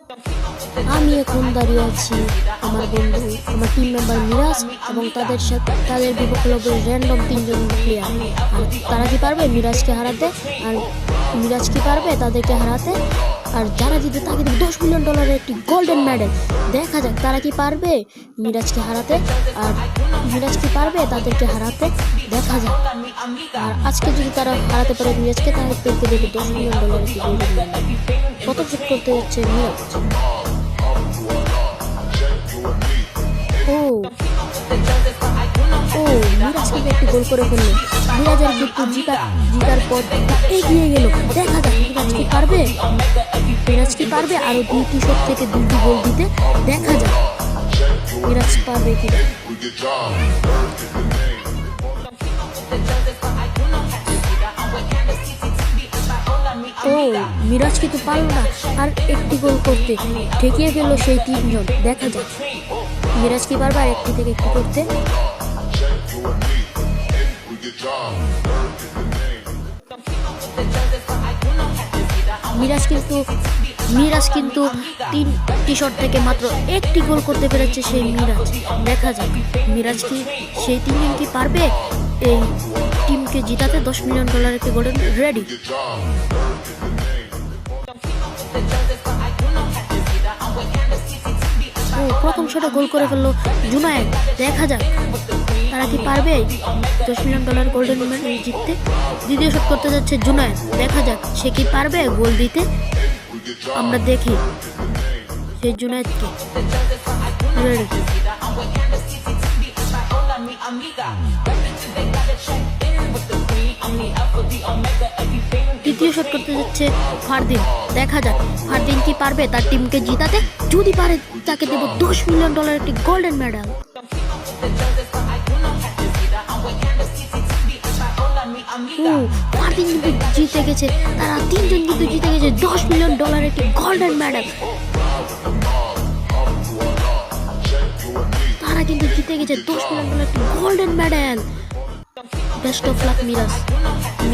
আমি এখন দাঁড়িয়ে আছি আমার বন্ধু, আমার টিম মেম্বার মিরাজ এবং তাদের বিপক্ষে র্যান্ডম 3জন প্লেয়ার। আর তারা কি পারবে মিরাজকে হারাতে? আর মিরাজ কি পারবে তাদেরকে হারাতে? আর যারা জিতে তাকে $10 মিলিয়ন একটি গোল্ডেন মেডেল। দেখা যাক তারা কি পারবে মিরাজকে হারাতে, আর মিরাজ কি পারবে তাদেরকে হারাতে। দেখা যাক। আর আজকে যদি তারা হারাতে পারে মিরাজকে, তাহলে পেতে দেবে $10 মিলিয়ন একটি গোল্ডেন মেডেল। প্রথম শুট করতে যাচ্ছে মিরাজ। মিরাজ কিন্তু একটি গোল করে ফেললো। মিরাজের কিন্তু জিতার পর এগিয়ে গেল। দেখা যাক মিরাজ কি পারবে আরো 2টি শট থেকে 2টি গোল দিতে। দেখা যাক মিরাজ পারবে কিনা। মিরাজ কিন্তু পারল না আর একটি গোল করতে, ঠেকিয়ে ফেললো সেই 3জন। দেখা যাক মিরাজ কি পারবে আর একটি থেকে একটি করতে। মিরাজ কিন্তু 3টি শট থেকে মাত্র একটি গোল করতে পেরেছে সেই মিরাজ। দেখা যাক মিরাজ কি সেই 3জন কি পারবে এই টিমকে জিতাতে $10 মিলিয়ন একটি গোল্ডেন রেডি। প্রথম শটে গোল করে ফেললো জুনায়েদ। দেখা যাক তারা কি পারবে $10 মিলিয়ন গোল্ডেন মেডেল জিততে। দ্বিতীয় শট করতে যাচ্ছে জুনায়েদ। দেখা যাক সে কি পারবে গোল দিতে। আমরা দেখি সেই জুনায়েদকে। তৃতীয় শট করতে যাচ্ছে ফারদিন। দেখা যাক ফারদিন কি পারবে তার টিমকে জিতাতে। যদি পারে তাকে দেব $10 মিলিয়ন একটি গোল্ডেন মেডেল। ফারদিন কিন্তু জিতে গেছে, তারা 3জন কিন্তু জিতে গেছে $10 মিলিয়ন একটি গোল্ডেন মেডেল। তারা কিন্তু জিতে গেছে $10 মিলিয়ন একটি golden medal. Best of luck Miraj.